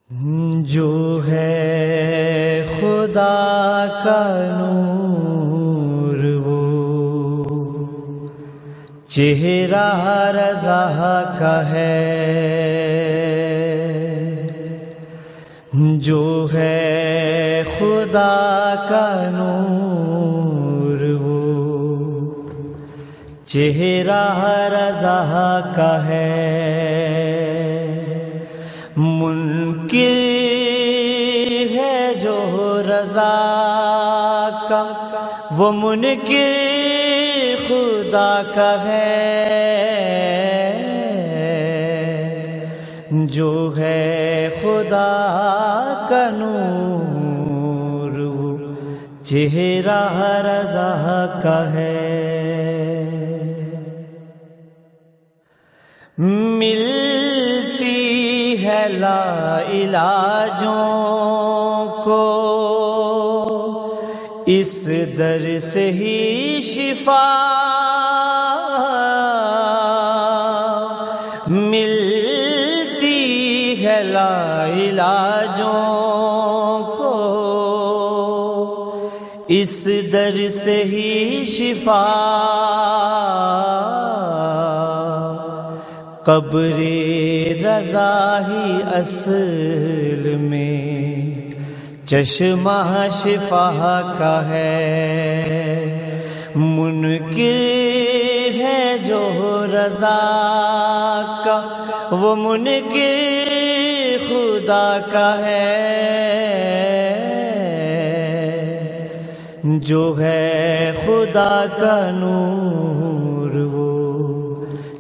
جو ہے خدا کا نور وہ چہرہ رضا کا ہے، جو ہے خدا کا نور وہ چہرہ رضا کا ہے، منکر ہے جو رضا کا وہ منکر خدا کا ہے، جو ہے خدا کا نور وہ چہرہ رضا کا ہے۔ ملتی ہے لا علاجوں کو اس در سے ہی شفا، ملتی ہے لا علاجوں کو اس در سے ہی شفا، قبر رضا ہی اصل میں چشمہ شفا کا ہے، منکر ہے جو رضا کا وہ منکر خدا کا ہے، جو ہے خدا کا نور وہ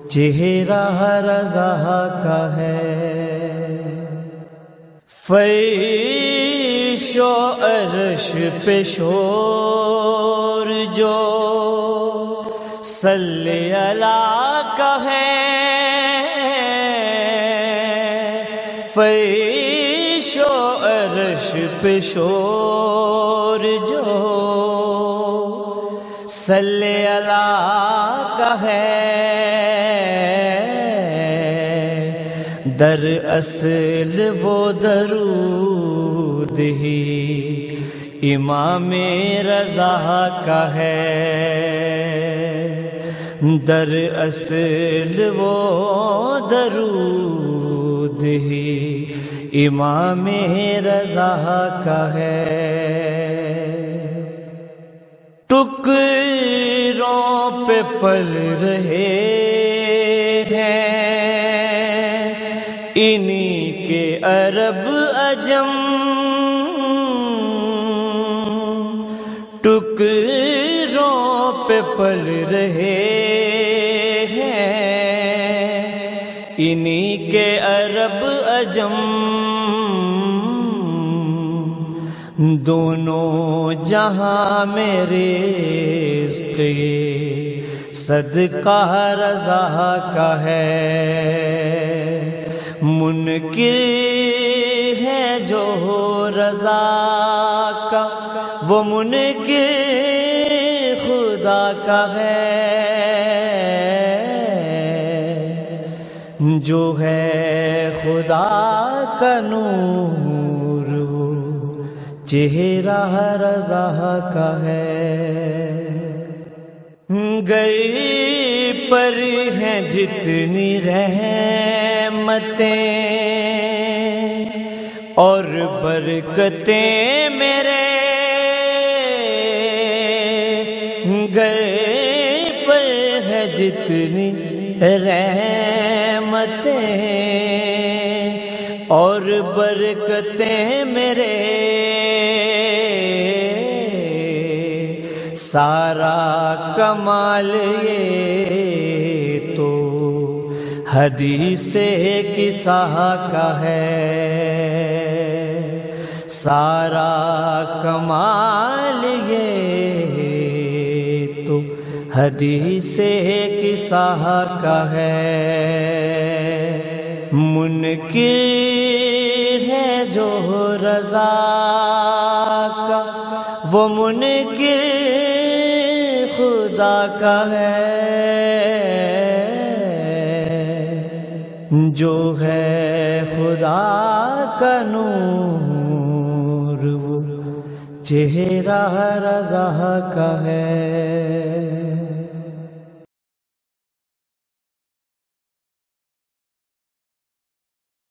چہرہ رضا کا ہے۔ فرش و عرش پہ شور جو صلی اللہ کا ہے، فرش و عرش پہ شور جو صلی اللہ کا ہے، در اصل وہ درود ہی امام رضا کا ہے، در اصل وہ درود ہی امام رضا کا ہے، ٹکروں پہ پل رہے ہیں انہی کے عرب عجم، ٹکروں پہ پل رہے ہیں انہی کے عرب عجم، دونوں جہاں میں رزق صدقہ رضا کا ہے، منکر ہے جو رضا کا وہ منکر خدا کا ہے، جو ہے خدا کا نور وہ چہرہ رضا کا ہے، گئی پر ہیں جتنی رحمتیں اور برکتیں میرے، گئی پر ہیں جتنی رحمتیں اور برکتیں میرے، سارا کمال یہ تو حدیث قصہ کا ہے، سارا کمال یہ تو حدیث قصہ کا ہے، منکر ہے جو رضا کا وہ منکر خدا کا ہے، جو ہے خدا کا نور وہ چہرہ رضا کا ہے۔